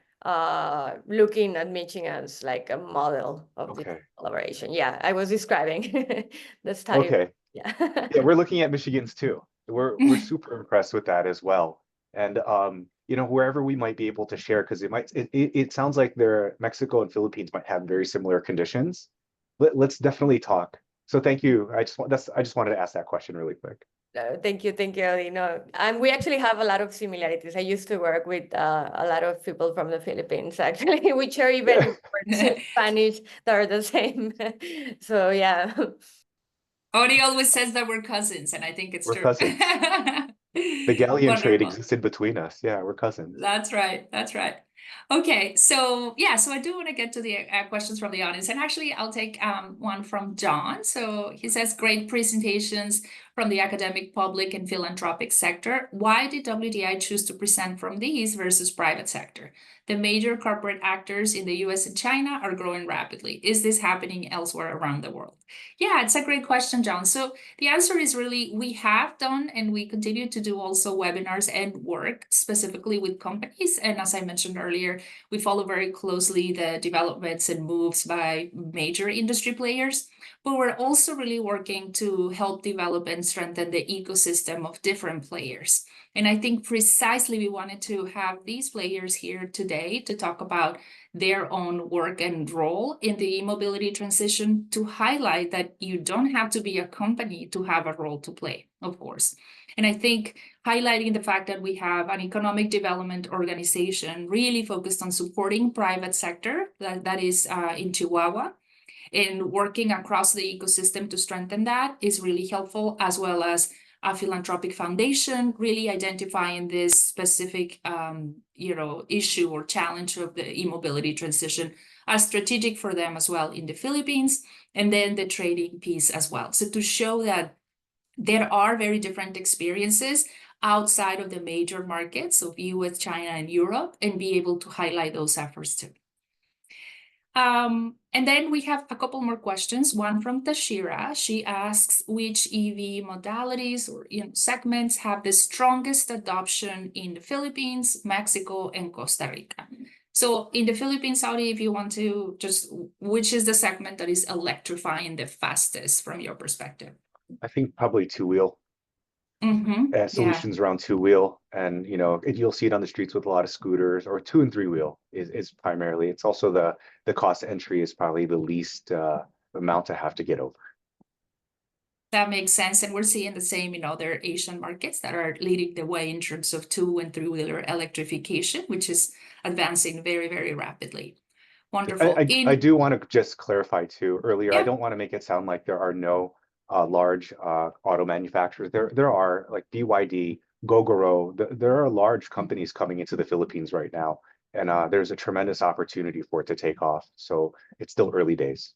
looking at Michigan as like a model of this collaboration. Yeah, I was describing the study. Okay. Yeah. Yeah, we're looking at Michigan's too. We're super impressed with that as well. And you know, wherever we might be able to share, because it sounds like Mexico and Philippines might have very similar conditions. Let's definitely talk. So thank you. I just wanted to ask that question really quick. Thank you, Ali. No, and we actually have a lot of similarities. I used to work with a lot of people from the Philippines, actually. We share even words in Spanish that are the same. So yeah. Odie always says that we're cousins, and I think it's We're true. cousins. The galleon trade Wonderful. existed between us. Yeah, we're cousins. That's right. That's right. Okay, so yeah, so I do want to get to the questions from the audience, and actually I'll take one from John. So he says, great presentations from the academic, public, and philanthropic sector. Why did WDI choose to present from these versus private sector? The major corporate actors in the US and China are growing rapidly. Is this happening elsewhere around the world? Yeah, it's a great question, John. So the answer is really, we have done and we continue to do also webinars and work specifically with companies. And as I mentioned earlier, we follow very closely the developments and moves by major industry players. But we're also really working to help develop and strengthen the ecosystem of different players. And I think precisely we wanted to have these players here today to talk about their own work and role in the e-mobility transition, to highlight that you don't have to be a company to have a role to play, of course. And I think highlighting the fact that we have an economic development organization really focused on supporting private sector, that is in Chihuahua, and working across the ecosystem to strengthen that is really helpful, as well as a philanthropic foundation really identifying this specific issue or challenge of the e-mobility transition as strategic for them as well in the Philippines, and then the trading piece as well. So to show that there are very different experiences outside of the major markets of US, China, and Europe, and be able to highlight those efforts too. And then we have a couple more questions. One from Tashira. She asks, which EV modalities or segments have the strongest adoption in the Philippines, Mexico, and Costa Rica? So in the Philippines, Saudi, if you want to just, which is the segment that is electrifying the fastest from your perspective? I think probably two-wheel. Solutions around two-wheel, and you'll see it on the streets with a lot of scooters, or 2- and 3-wheel is primarily. It's also the cost entry is probably the least amount to have to get over. That makes sense, and we're seeing the same in other Asian markets that are leading the way in terms of 2- and 3-wheeler electrification, which is advancing very, very rapidly. Wonderful. I do want to just clarify too earlier. Yeah. I don't want to make it sound like there are no large auto manufacturers. There are, like BYD, Gogoro. There are large companies coming into the Philippines right now, and there's a tremendous opportunity for it to take off. So it's still early days.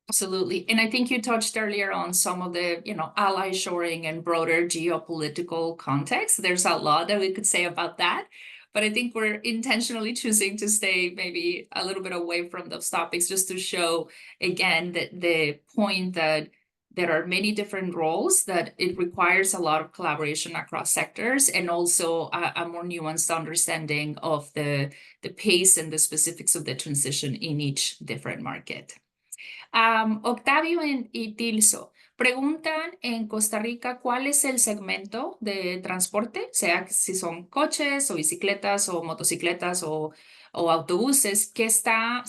Absolutely. And I think you touched earlier on some of the, ally shoring and broader geopolitical context. There's a lot that we could say about that, but I think we're intentionally choosing to stay maybe a little bit away from those topics, just to show again that the point that there are many different roles, that it requires a lot of collaboration across sectors, and also a more nuanced understanding of the pace and the specifics of the transition in each different market. Octavio y Tilso preguntan en Costa Rica cuál es el segmento de transporte, sea si son coches o bicicletas o motocicletas o autobuses que está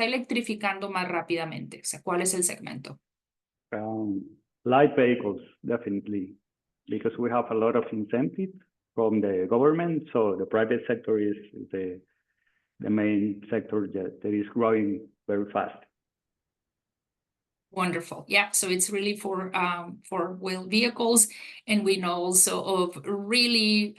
electrificando más rápidamente. O sea, ¿cuál es el segmento? Light vehicles, definitely, because we have a lot of incentives from the government. So the private sector is the main sector that is growing very fast. Wonderful. Yeah, so it's really for wheel vehicles, and we know also of really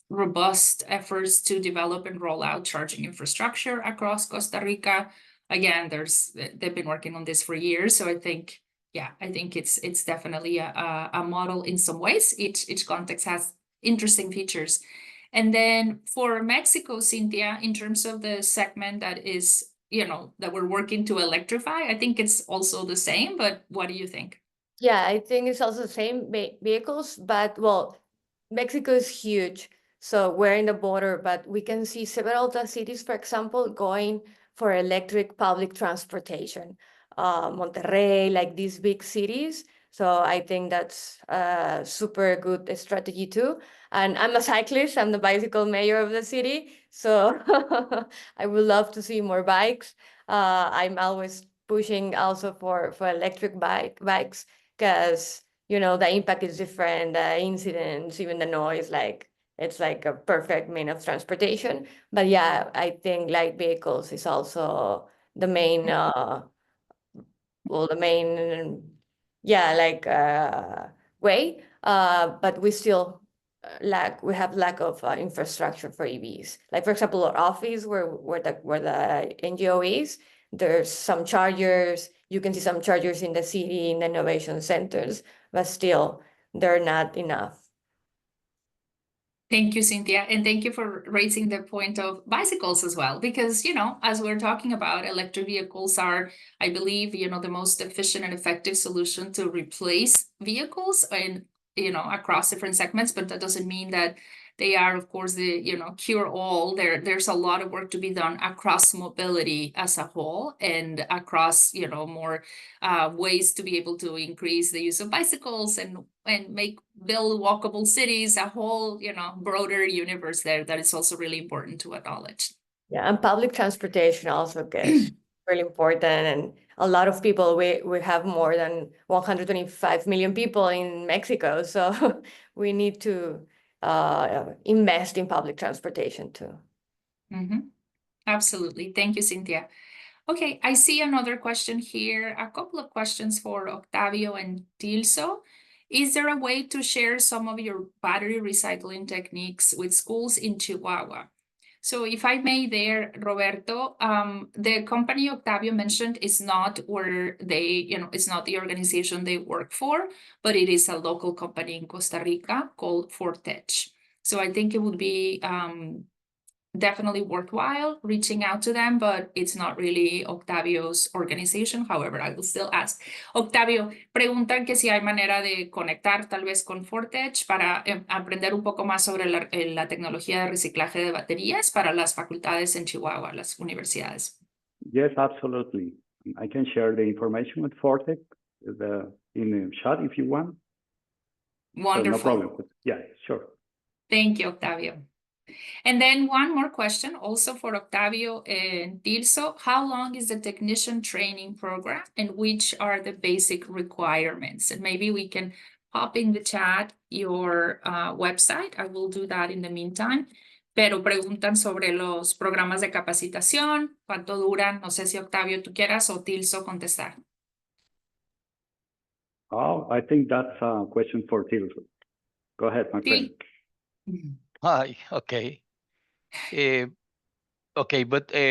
robust efforts to develop and roll out charging infrastructure across Costa Rica. Again, they've been working on this for years, so I think it's definitely a model in some ways. Each context has interesting features. And then for Mexico, Cynthia, in terms of the segment that is that we're working to electrify, I think it's also the same, but what do you think? Yeah, I think it's also the same vehicles, but well, Mexico is huge. So we're in the border, but we can see several of the cities, for example, going for electric public transportation. Monterrey, like these big cities. So I think that's a super good strategy too. And I'm a cyclist, I'm the bicycle mayor of the city. So I would love to see more bikes. I'm always pushing also for electric bikes because, you know, the impact is different, the incidents, even the noise, like it's like a perfect mean of transportation. But yeah, I think light vehicles is also the main, way. But we still we have lack of infrastructure for EVs. Like for example, our office where the NGO is, there's some chargers. You can see some chargers in the city, in the innovation centers, but still they're not enough. Thank you, Cynthia. And thank you for raising the point of bicycles as well, because, you know, as we're talking about, electric vehicles are, I believe, you know, the most efficient and effective solution to replace vehicles and, you know, across different segments, but that doesn't mean that they are, of course, the, you know, cure all. There's a lot of work to be done across mobility as a whole and across, you know, more ways to be able to increase the use of bicycles and build walkable cities, a whole, you know, broader universe there that is also really important to acknowledge. Yeah, and public transportation also gets really important. And a lot of people, we have more than 125 million people in Mexico. So we need to invest in public transportation too. Absolutely. Thank you, Cynthia. Okay, I see another question here, a couple of questions for Octavio and Tilso. Is there a way to share some of your battery recycling techniques with schools in Chihuahua? So if I may there, Roberto, the company Octavio mentioned is not where they, you know, it's not the organization they work for, but it is a local company in Costa Rica called Fortech. So I think it would be definitely worthwhile reaching out to them, but it's not really Octavio's organization. However, I will still ask. Octavio, preguntan que si hay manera de conectar tal vez con Fortech para aprender un poco más sobre la tecnología de reciclaje de baterías para las facultades en Chihuahua, las universidades. Yes, absolutely. I can share the information with Fortech in the chat if you want. Wonderful. No problem. Yeah, sure. Thank you, Octavio. And then one more question also for Octavio and Tilso. How long is the technician training program and which are the basic requirements? And maybe we can pop in the chat your website. I will do that in the meantime. Pero preguntan sobre los programas de capacitación, cuánto duran. No sé si Octavio tú quieras o Tilso contestar. Oh, I think that's a question for Tilso. Go ahead, my friend. Ay, ok.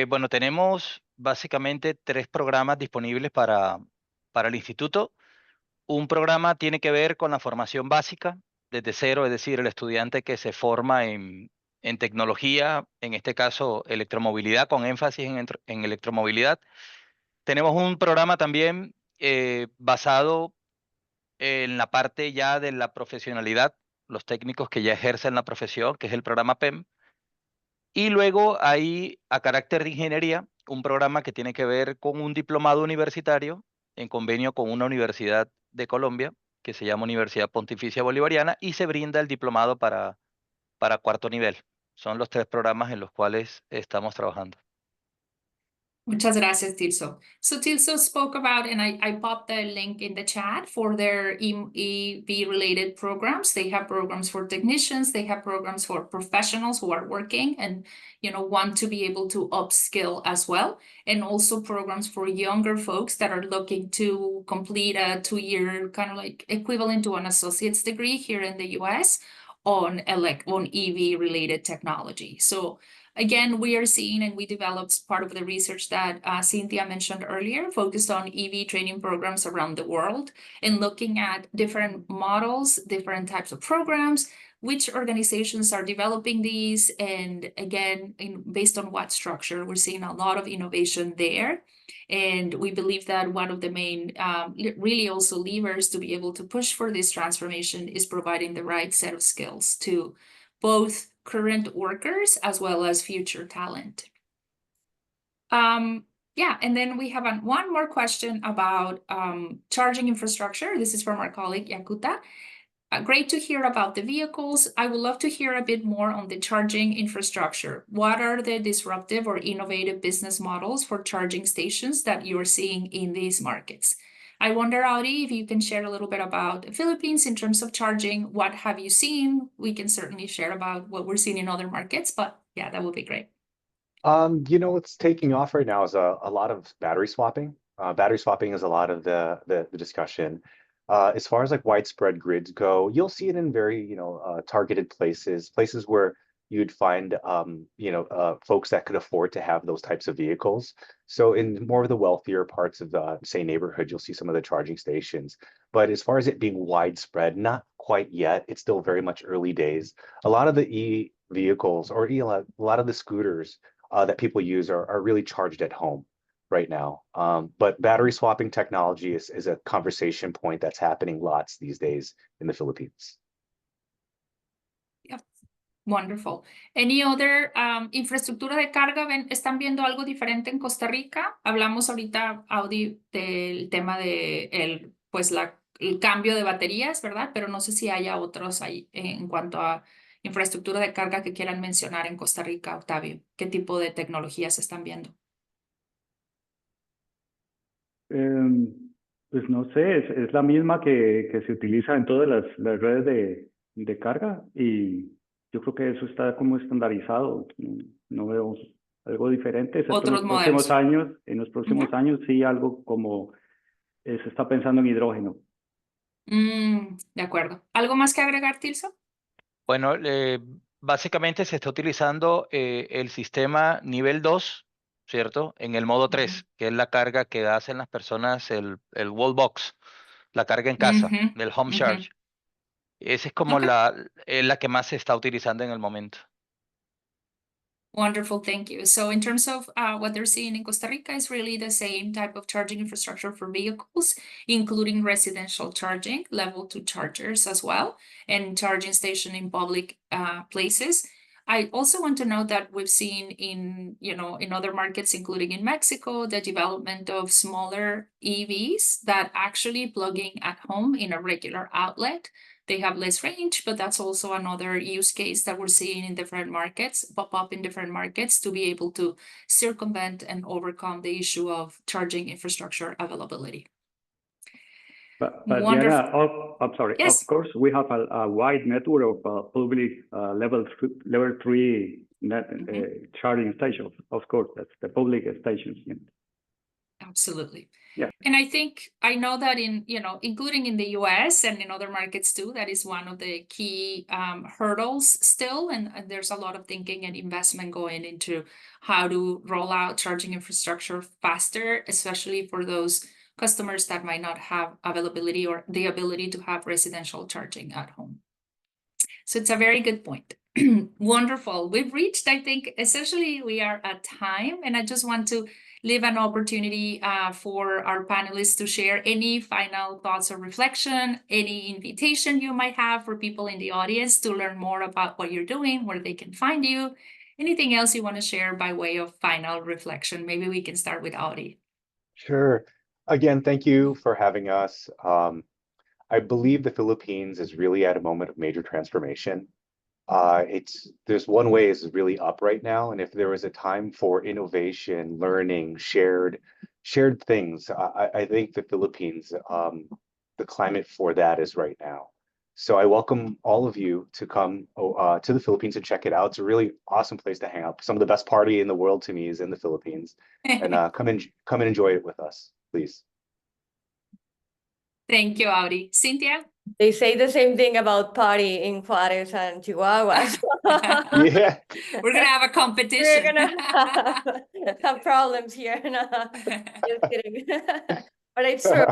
Bueno, tenemos básicamente 3 programas disponibles para el instituto. Un programa tiene que ver con la formación básica desde cero, es decir, el estudiante que se forma en tecnología, en este caso electromovilidad, con énfasis en electromovilidad. Tenemos un programa también basado en la parte ya de la profesionalidad, los técnicos que ya ejercen la profesión, que es el programa PEM. Y luego hay, a carácter de ingeniería, un programa que tiene que ver con un diplomado universitario en convenio con una universidad de Colombia, que se llama Universidad Pontificia Bolivariana, y se brinda el diplomado para 4º nivel. Son los 3 programas en los cuales estamos trabajando. Muchas gracias, Tilso. So Tilso spoke about, and I popped the link in the chat for their EV-related programs. They have programs for technicians. They have programs for professionals who are working and, you know, want to be able to upskill as well. And also programs for younger folks that are looking to complete a 2-year kind of like equivalent to an associate's degree here in the US on EV-related technology. So again, we are seeing, and we developed part of the research that Cynthia mentioned earlier, focused on EV training programs around the world and looking at different models, different types of programs, which organizations are developing these, and again, based on what structure. We're seeing a lot of innovation there. And we believe that one of the main, really also levers to be able to push for this transformation is providing the right set of skills to both current workers as well as future talent. Yeah, and then we have one more question about charging infrastructure. This is from our colleague Yakuta. Great to hear about the vehicles. I would love to hear a bit more on the charging infrastructure. What are the disruptive or innovative business models for charging stations that you're seeing in these markets? I wonder, Audi, if you can share a little bit about the Philippines in terms of charging. What have you seen? We can certainly share about what we're seeing in other markets, but yeah, that would be great. What's taking off right now is a lot of battery swapping. Battery swapping is a lot of the discussion. As far as like widespread grids go, you'll see it in very, targeted places where you'd find, folks that could afford to have those types of vehicles. So in more of the wealthier parts of the, say, neighborhood, you'll see some of the charging stations. But as far as it being widespread, not quite yet. It's still very much early days. A lot of the e-vehicles or a lot of the scooters that people use are really charged at home right now. But battery swapping technology is a conversation point that's happening lots these days in the Philippines. Yep. Wonderful. Any other infraestructura de carga? ¿Están viendo algo diferente en Costa Rica? Hablamos ahorita, Audi, del tema de el cambio de baterías, ¿verdad? Pero no sé si haya otros ahí en cuanto a infraestructura de carga que quieran mencionar en Costa Rica, Octavio. ¿Qué tipo de tecnologías están viendo? Pues no sé, es la misma que se utiliza en todas las redes de carga y yo creo que eso está como estandarizado. No veo algo diferente, excepto Otros en los próximos modelos. años. En los próximos años sí algo como se está pensando en hidrógeno. De acuerdo. ¿Algo más que agregar, Tilso? Bueno, básicamente se está utilizando el sistema nivel 2, ¿cierto? En el modo 3, que es la carga que hacen las personas, el wall box, la carga en casa, del home charge. Esa es como la que más se está utilizando en el momento. Wonderful, thank you. So in terms of what they're seeing in Costa Rica is really the same type of charging infrastructure for vehicles, including residential charging, level 2 chargers as well, and charging station in public places. I also want to note that we've seen in other markets, including in Mexico, the development of smaller EVs that actually plug in at home in a regular outlet. They have less range, but that's also another use case that we're seeing in different markets, pop up in different markets to be able to circumvent and overcome the issue of charging infrastructure availability. But Wonderful. Diana, I'm sorry. Yes. Of course, we have a wide network of public level 3 charging stations. Of course, that's the public stations. Yeah. Absolutely. Yeah. And I know that including in the US and in other markets too, that is one of the key hurdles still. And there's a lot of thinking and investment going into how to roll out charging infrastructure faster, especially for those customers that might not have availability or the ability to have residential charging at home. So it's a very good point. Wonderful. We've reached, I think, essentially we are at time, and I just want to leave an opportunity for our panelists to share any final thoughts or reflection, any invitation you might have for people in the audience to learn more about what you're doing, where they can find you, anything else you want to share by way of final reflection. Maybe we can start with Audi. Sure. Again, thank you for having us. I believe the Philippines is really at a moment of major transformation. There's one way is really up right now, and if there was a time for innovation, learning, shared things, I think the Philippines, the climate for that is right now. So I welcome all of you to come to the Philippines and check it out. It's a really awesome place to hang out. Some of the best party in the world to me is in the Philippines, and come and enjoy it with us, please. Thank you, Audi. Cynthia? They say the same thing about party in Juarez and Chihuahua. Yeah. We're going to have a competition. We're going to have problems here. No, just kidding. But it's true.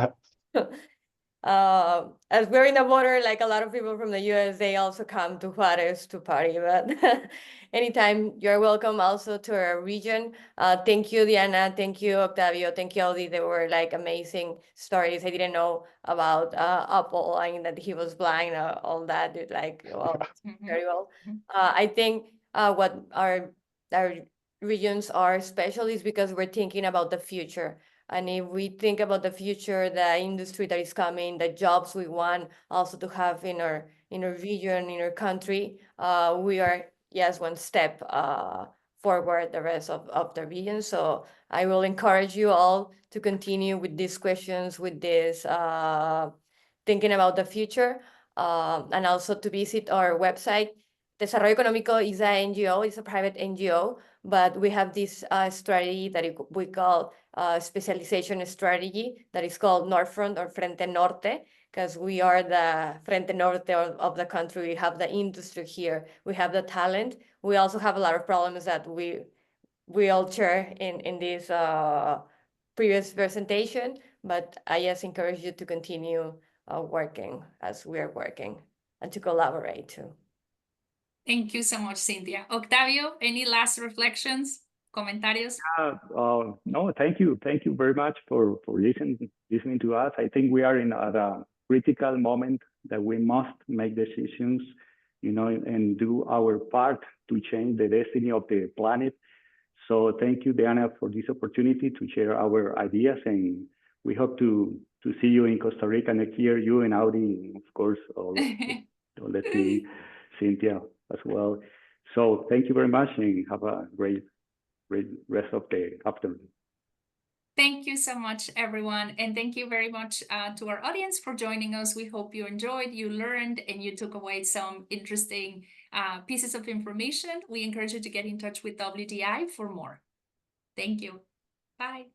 as we're in the border, like a lot of people from the US, they also come to Juarez to party, but anytime you're welcome also to our region. Thank you, Diana. Thank you, Octavio. Thank you, Aldi. They were like amazing stories. I didn't know about Apple and that he was blind, all that. Like, well, very well. I think what our regions are special is because we're thinking about the future. And if we think about the future, the industry that is coming, the jobs we want also to have in our region, in our country, we are, yes, one step forward the rest of the region. So I will encourage you all to continue with these questions, with this thinking about the future, and also to visit our website. Desarrollo Económico is an NGO, it's a private NGO, but we have this strategy that we call specialization strategy that is called Northfront or Frente Norte, because we are the Frente Norte of the country. We have the industry here, we have the talent. We also have a lot of problems that we all share in this previous presentation, but I just encourage you to continue working as we're working and to collaborate too. Thank you so much, Cynthia. Octavio, any last reflections, comentarios? No, thank you. Thank you very much for listening to us. I think we are in a critical moment that we must make decisions, and do our part to change the destiny of the planet. So thank you, Diana, for this opportunity to share our ideas, and we hope to see you in Costa Rica next year, you and Audi, of course, let's see Cynthia as well. So thank you very much, and have a great rest of the afternoon. Thank you so much, everyone. And thank you very much to our audience for joining us. We hope you enjoyed, you learned, and you took away some interesting pieces of information. We encourage you to get in touch with WDI for more. Thank you. Bye.